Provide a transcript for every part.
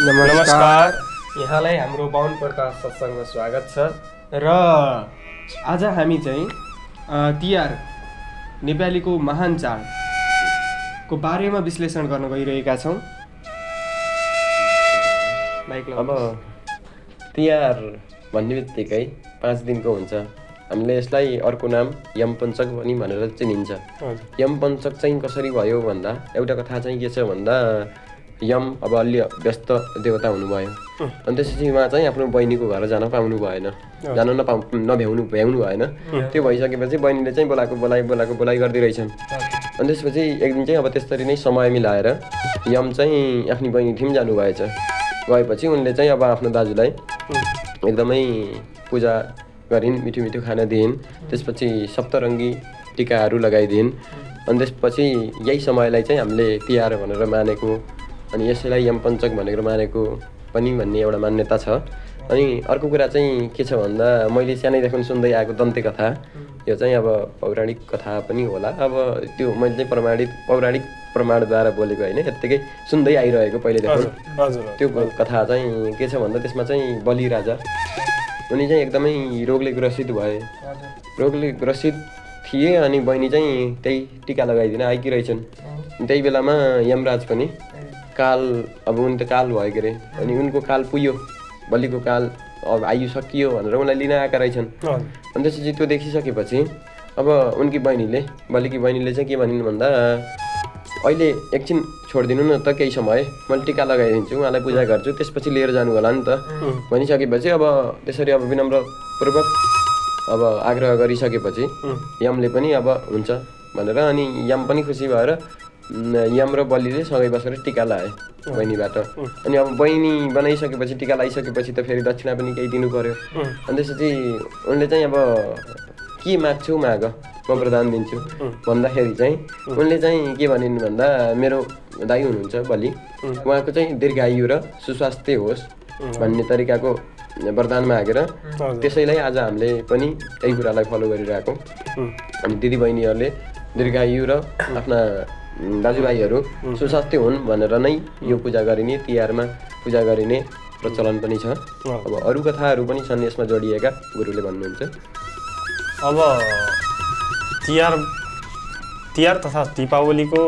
नमस्कार। यहाँलाई हाम्रो बाहुन प्रकाश सत्सङ्गमा स्वागत छ र आज हामी चाहिँ तिहार नेपालीको महान चाडको बारेमा विश्लेषण गर्न गइरहेका छौँ। अब तिहार भन्ने बित्तिकै 5 दिनको हुन्छ। हामीले यसलाई अर्को नाम यमपञ्चक पनि भनेर चिनिन्छ। यमपञ्चक चाहिँ कसरी भयो भन्दा एउटा कथा चाहिँ के छ भन्दा यम अब अलि व्यस्त देवता हुनुभयो अनि त्यसपछि उहाँ चाहिँ आफ्नो बहिनीको घर जान पाउनु भएन, जान भ्याउनु भएन। त्यो भइसकेपछि बहिनीले चाहिँ बोलाइ गर्दै रहेछन्। अनि त्यसपछि एक दिन चाहिँ अब त्यसरी नै समय मिलाएर यम चाहिँ आफ्नो बहिनी थिम जानुभएछ। गएपछि उनले चाहिँ अब आफ्नो दाजुलाई एकदमै पूजा गरिन्, मिठो मिठो खाना दिइन्। त्यसपछि सप्तरङ्गी टिकाहरू लगाइदिइन्। अनि त्यसपछि यही समयलाई चाहिँ हामीले तिहार भनेर मानेको अनि यसैलाई यमपञ्चक भनेर मानेको पनि भन्ने एउटा मान्यता छ। अनि अर्को कुरा चाहिँ के छ भन्दा मैले सानैदेखि सुन्दै आएको दन्ते कथा, यो चाहिँ अब पौराणिक कथा पनि होला। अब त्यो मैले चाहिँ पौराणिक प्रमाणद्वारा बोलेको होइन, यत्तिकै सुन्दै आइरहेको पहिलेदेखि। त्यो कथा चाहिँ के छ भन्दा त्यसमा चाहिँ बलि राजा उनी चाहिँ एकदमै रोगले ग्रसित भए। रोगले ग्रसित थिए अनि बहिनी चाहिँ त्यही टिका लगाइदिन आएकी रहेछन्। त्यही बेलामा यमराज पनि काल, अब उनी त काल भयो के अरे, अनि उनको काल पुग्यो, बलिको काल अब आयु सकियो भनेर उनलाई लिन आएका रहेछन्। अनि त्यसपछि त्यो देखिसकेपछि अब उनकी बलिकी बहिनीले चाहिँ के भनिन् भन्दा अहिले एकछिन छोडिदिनु न त, केही समय मैले टिका लगाइदिन्छु, उहाँलाई पूजा गर्छु, त्यसपछि लिएर जानु होला नि त भनिसकेपछि अब त्यसरी अब विनम्रपूर्वक अब आग्रह गरिसकेपछि यमले पनि अब हुन्छ भनेर अनि यम पनि खुसी भएर यम र बलिले सँगै बसेर टिका लाए बहिनीबाट। अनि अब बहिनी बनाइसकेपछि टिका लगाइसकेपछि त फेरि दक्षिणा पनि केही दिनु पर्यो। अनि त्यसपछि उनले चाहिँ अब के माग्छौ माग, म वरदान दिन्छु भन्दाखेरि चाहिँ उनले चाहिँ के भनिन् भन्दा मेरो दाइ हुनुहुन्छ बलि, उहाँको चाहिँ दीर्घायु र सुस्वास्थ्य होस् भन्ने तरिकाको वरदान मागेर त्यसैलाई आज हामीले पनि त्यही कुरालाई फलो गरिरहेको। अनि दिदीबहिनीहरूले दीर्घायु र आफ्ना दाजुभाइहरू सुस्वास्थ्य हुन् भनेर नै यो पूजा गरिने, तिहारमा पूजा गरिने प्रचलन पनि छ। अब अरू कथाहरू पनि छन् यसमा जोडिएका, गुरुले भन्नुहुन्छ। अब तिहार तथा दीपावलीको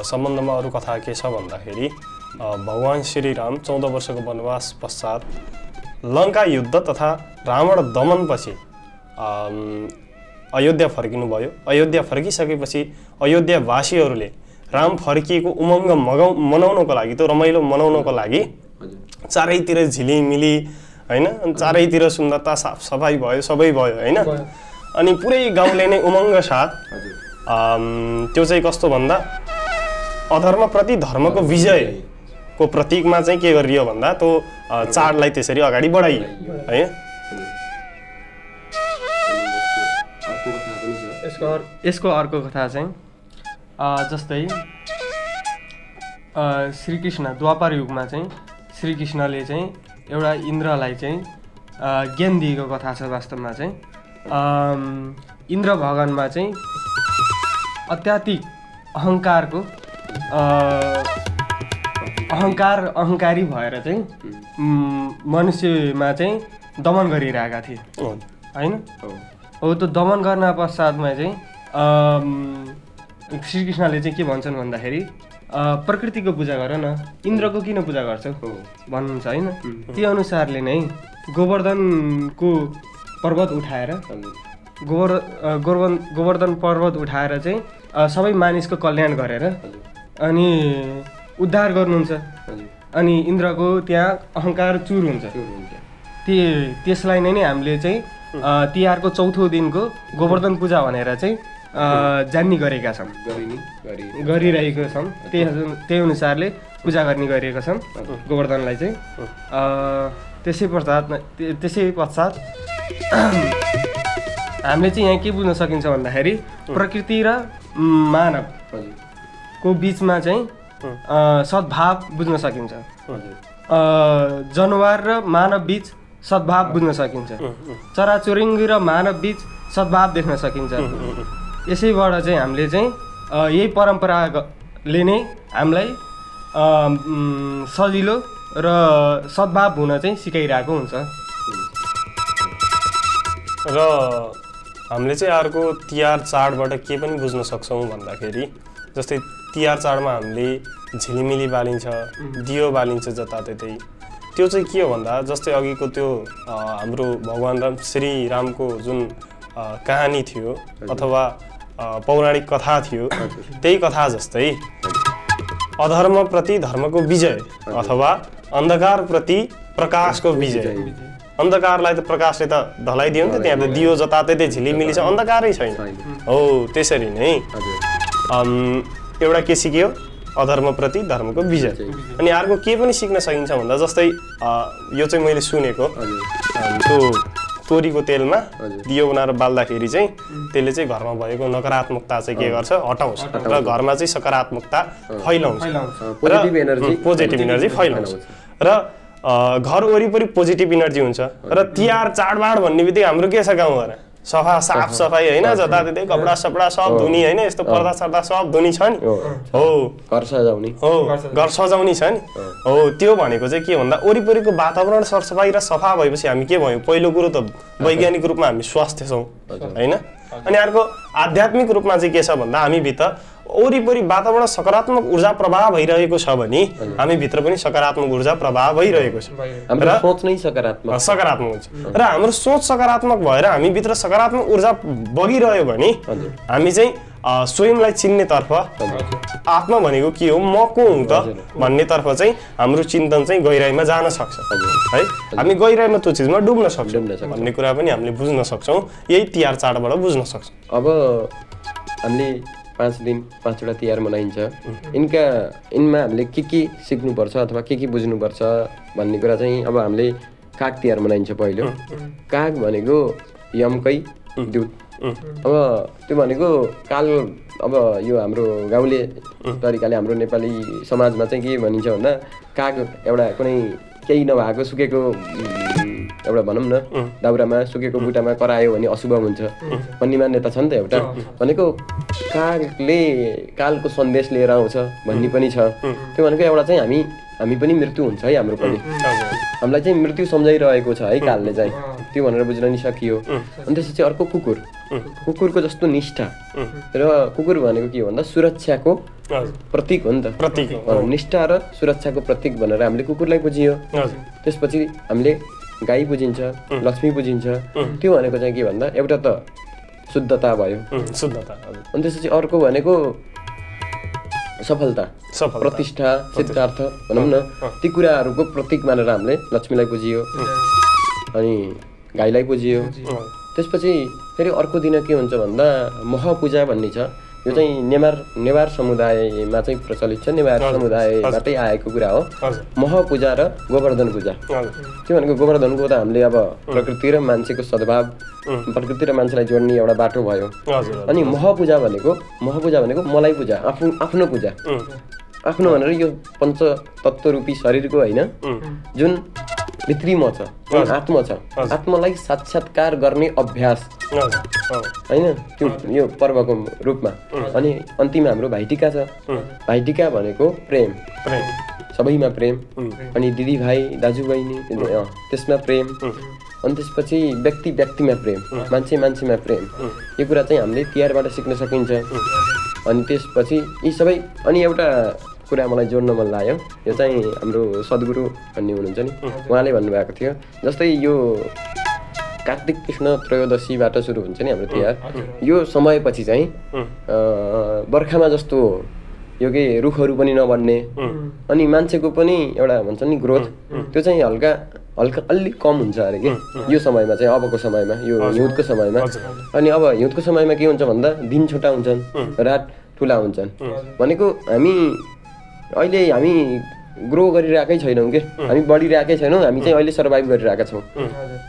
सम्बन्धमा अरू कथा के छ भन्दाखेरि भगवान श्रीराम 14 वर्षको वनवास पश्चात लङ्का युद्ध तथा रावण दमनपछि अयोध्या फर्किनुभयो। अयोध्या फर्किसकेपछि अयोध्यावासीहरूले राम फर्किएको उमङ्ग मनाउनको लागि, त्यो रमाइलो मनाउनको लागि चारैतिर झिलिमिली होइन, चारैतिर सुन्दरता साफ सफाइ भयो, सबै भयो होइन। अनि पुरै गाउँले नै उमङ्ग साथ त्यो चाहिँ कस्तो भन्दा अधर्मप्रति धर्मको विजयको प्रतीकमा चाहिँ के गरियो भन्दा त्यो चाडलाई त्यसरी अगाडि बढाइयो है। यसको अर्को कथा चाहिँ जस्तै श्रीकृष्ण द्वापर युगमा चाहिँ श्रीकृष्णले चाहिँ एउटा इन्द्रलाई चाहिँ ज्ञान दिएको कथा छ। वास्तवमा चाहिँ इन्द्र भगवानमा चाहिँ अत्याधिक अहङ्कारी भएर चाहिँ मनुष्यमा चाहिँ दमन गरिरहेका थिए होइन। हो त्यो दमन गर्न पश्चातमा चाहिँ श्रीकृष्णले चाहिँ के भन्छन् भन्दाखेरि प्रकृतिको पूजा गर न, इन्द्रको किन पूजा गर्छौ भन्नुहुन्छ होइन। त्यो अनुसारले नै गोवर्धनको पर्वत उठाएर गोवर्धन पर्वत उठाएर चाहिँ सबै मानिसको कल्याण गरेर अनि उद्धार गर्नुहुन्छ। अनि इन्द्रको त्यहाँ अहङ्कार चुर हुन्छ। त्यसलाई नै हामीले चाहिँ तिहारको चौथो दिनको गोवर्धन पूजा भनेर चाहिँ जान्ने गरेका छौँ, गरिरहेको छौँ। त्यही अनुसारले पूजा गर्ने गरिएका छन् गोवर्धनलाई चाहिँ। त्यसै पश्चात हामीले चाहिँ यहाँ के बुझ्न सकिन्छ भन्दाखेरि प्रकृति र मानवको बिचमा चाहिँ सद्भाव बुझ्न सकिन्छ। जनावर र मानव बिच सद्भाव बुझ्न सकिन्छ। चराचुरुङ्गी र मानव बिच सद्भाव देख्न सकिन्छ। यसैबाट चाहिँ हामीले चाहिँ यही परम्पराले नै हामीलाई सजिलो र सद्भाव हुन चाहिँ सिकाइरहेको हुन्छ। र हामीले चाहिँ अर्को तिहार चाडबाट के पनि बुझ्न सक्छौँ भन्दाखेरि जस्तै तिहार चाडमा हामीले झिलिमिली बालिन्छ, दियो बालिन्छ जताततै। त्यो चाहिँ के हो भन्दा जस्तै अघिको त्यो हाम्रो भगवान् श्रीरामको जुन कहानी थियो अथवा पौराणिक कथा थियो, त्यही कथा जस्तै अधर्मप्रति धर्मको विजय अथवा अन्धकारप्रति प्रकाशको विजय। अन्धकारलाई त प्रकाशले त ढलाइदियो नि त, त्यहाँ त दियो जताततै झिलिमिली छ, अन्धकारै छैन। हो त्यसरी नै एउटा के सिक्यो, अधर्मप्रति धर्मको विजय। अनि अर्को के पनि सिक्न सकिन्छ भन्दा जस्तै यो चाहिँ मैले सुनेको, त्यो तोरीको तेलमा दियो बनाएर बाल्दाखेरि चाहिँ त्यसले चाहिँ घरमा भएको नकारात्मकता चाहिँ के गर्छ, हटाउँछ र घरमा चाहिँ सकारात्मकता फैलाउँछ र पोजिटिभ एनर्जी फैलाउँछ र घर वरिपरि पोजिटिभ एनर्जी हुन्छ। र तिहार चाडबाड भन्ने बित्तिकै हाम्रो के छ गाउँघर, सफा साफ सफाइ होइन, जताततै कपडा सपडा सब धुनी होइन, यस्तो पर्दा सर्दा सब धुनी छ नि, हो घर सजाउने, हो घर सजाउने छ नि। हो त्यो भनेको चाहिँ के भन्दा वरिपरिको वातावरण सरसफाइ र सफा भएपछि हामी के भयौँ, पहिलो कुरो त वैज्ञानिक रूपमा हामी स्वस्थ छौँ होइन। अनि अर्को आध्यात्मिक रूपमा चाहिँ के छ भन्दा हामीभित्र वरिपरि वातावरण सकारात्मक ऊर्जा प्रवाह भइरहेको छ भने हामीभित्र पनि सकारात्मक ऊर्जा प्रवाह भइरहेको छ। हाम्रो सोच नै सकारात्मक हुन्छ र हाम्रो सोच सकारात्मक भएर हामीभित्र सकारात्मक ऊर्जा बगिरह्यो भने हामी चाहिँ स्वयंलाई चिन्नेतर्फ, आत्मा भनेको के हो, म को हुँ त भन्नेतर्फ चाहिँ हाम्रो चिन्तन चाहिँ गहिराइमा जान सक्छ है। हामी गहिराइमा त्यो चिजमा डुब्न सक्छौँ भन्ने कुरा पनि हामीले बुझ्न सक्छौँ, यही तिहार चाडबाट बुझ्न सक्छौँ। अब हामीले 5 दिन 5वटा तिहार मनाइन्छ, यिनमा हामीले के सिक्नुपर्छ अथवा के बुझ्नुपर्छ भन्ने कुरा चाहिँ अब हामीले काग तिहार मनाइन्छ। पहिलो काग भनेको यमकै दूत। अब त्यो भनेको काल, अब यो हाम्रो गाउँले तरिकाले हाम्रो नेपाली समाजमा चाहिँ के भनिन्छ भन्दा काग एउटा कुनै केही नभएको सुकेको एउटा भनौँ न दाउरामा सुकेको बुटामा करायो भने अशुभ हुन्छ भन्ने मान्यता छ नि त एउटा। भनेको कागले कालको सन्देश लिएर आउँछ भन्ने पनि छ। त्यो भनेको एउटा चाहिँ हामी पनि मृत्यु हुन्छ है, हाम्रो पनि हामीलाई चाहिँ मृत्यु सम्झाइरहेको छ है कालले चाहिँ, त्यो भनेर बुझ्न नि सकियो। अनि त्यसपछि अर्को कुकुरको जस्तो निष्ठा, र कुकुर भनेको के हो भन्दा सुरक्षाको प्रतीक हो नि त, निष्ठा र सुरक्षाको प्रतीक भनेर हामीले कुकुरलाई बुझियो। त्यसपछि हामीले गाई बुझिन्छ, लक्ष्मी बुझिन्छ। त्यो भनेको चाहिँ के भन्दा एउटा त शुद्धता भयो, शुद्धता। अनि त्यसपछि अर्को भनेको सफलता, प्रतिष्ठा, सिद्धार्थ भनौँ न, ती कुराहरूको प्रतीक मानेर हामीले लक्ष्मीलाई बुझियो अनि गाईलाई बुझियो। त्यसपछि फेरि अर्को दिन के हुन्छ भन्दा महपूजा भन्ने छ। यो चाहिँ नेवार समुदायमा चाहिँ प्रचलित छ, नेवार समुदायबाटै आएको कुरा हो महपूजा र गोवर्धन पूजा। त्यो भनेको गोवर्धनको त हामीले अब प्रकृति र मान्छेको सद्भाव, प्रकृति र मान्छेलाई जोड्ने एउटा बाटो भयो। अनि महपूजा भनेको मलाई पूजा, आफ्नो पूजा, आफ्नो भनेर यो पञ्चतत्त्व रूपी शरीरको होइन, जुन भित्री म छ, आत्मा छ, आत्मालाई साक्षात्कार गर्ने अभ्यास होइन, त्यो यो पर्वको रूपमा। अनि अन्तिममा हाम्रो भाइटिका छ। भाइटिका भनेको प्रेम, सबैमा प्रेम, अनि दिदीभाइ दाजुबहिनी त्यसमा प्रेम, अनि त्यसपछि व्यक्तिमा प्रेम, मान्छेमा प्रेम। यो कुरा चाहिँ हामीले तिहारबाट सिक्न सकिन्छ। अनि त्यसपछि यी सबै, अनि एउटा कुरा मलाई जोड्न मन लाग्यो, यो चाहिँ हाम्रो सद्गुरु भन्ने हुनुहुन्छ नि, उहाँले भन्नुभएको थियो जस्तै यो कार्तिक कृष्ण त्रयोदशीबाट सुरु हुन्छ नि हाम्रो तिहार, यो समयपछि चाहिँ बर्खामा जस्तो यो के रुखहरू पनि नबढ्ने, अनि मान्छेको पनि एउटा भन्छ नि ग्रोथ, त्यो चाहिँ हल्का अलिक कम हुन्छ अरे कि यो समयमा चाहिँ, अबको समयमा, यो हिउँदको समयमा। अनि अब हिउँदको समयमा के हुन्छ भन्दा दिन छोटा हुन्छन्, रात ठुला हुन्छन्। भनेको अहिले हामी ग्रो गरिरहेकै छैनौँ कि, हामी बढिरहेकै छैनौँ, हामी चाहिँ अहिले सर्भाइभ गरिरहेका छौँ।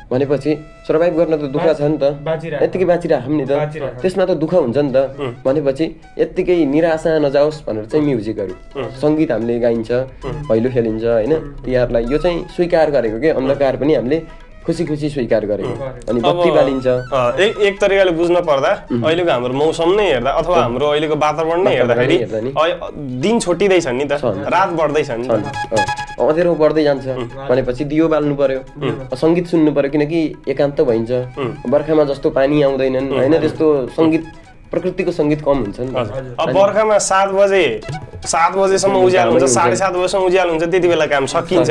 भनेपछि सर्भाइभ गर्न त दुःख छ नि त, यत्तिकै बाँचिरहेको नि त, त्यसमा त दुःख हुन्छ नि त। भनेपछि यत्तिकै निराशा नजाओस् भनेर चाहिँ म्युजिकहरू, सङ्गीत हामीले गाइन्छ, भैलो खेलिन्छ होइन तिहारलाई। यो चाहिँ स्वीकार गरेको के, अन्धकार पनि हामीले खुसी खुसी स्वीकार गरेको अनि बत्ती बालिन्छ एक तरिकाले बुझ्न पर्दा अहिलेको हाम्रो मौसम नै हेर्दा अथवा हाम्रो अहिलेको वातावरण नै हेर्दाखेरि दिन छोटिँदैछन् नि त रात बढ्दैछन् नि अँध्यारो बढ्दै जान्छ भनेपछि दियो बाल्नु पर्यो सङ्गीत सुन्नु पर्यो किनकि एकान्त भइन्छ बर्खामा जस्तो पानी आउँदैनन् होइन त्यस्तो सङ्गीत प्रकृतिको सङ्गीत कम हुन्छ नि अब बर्खामा 7 बजेसम्म उज्यालो हुन्छ 7:30 बजेसम्म उज्यालो हुन्छ त्यति बेला काम सकिन्छ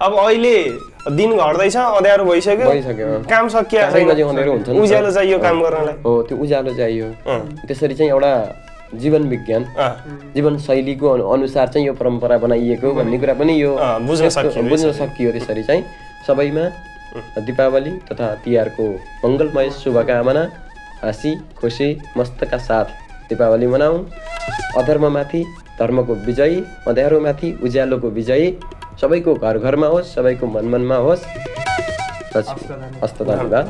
अब अहिले दिन घट्दैछ अँध्यारो भइसक्यो काम सकिया छैन उज्यालो चाहियो काम गर्नलाई हो त्यो उज्यालो चाहियो त्यसरी चाहिँ एउटा जीवन विज्ञान जीवन शैलीको अनुसार चाहिँ यो परम्परा बनाइएको भन्ने कुरा पनि यो बुझ्न सकियो त्यसरी चाहिँ सबैमा दीपावली तथा तिहारको मङ्गलमय शुभकामना हाँसी खुसी मस्तका साथ दीपावली मनाऊ अधर्ममाथि धर्मको विजय अँध्यारोमाथि उज्यालोको विजय सबैको घर घरमा होस् सबैको मन मनमा होस् हस्त धन्यवाद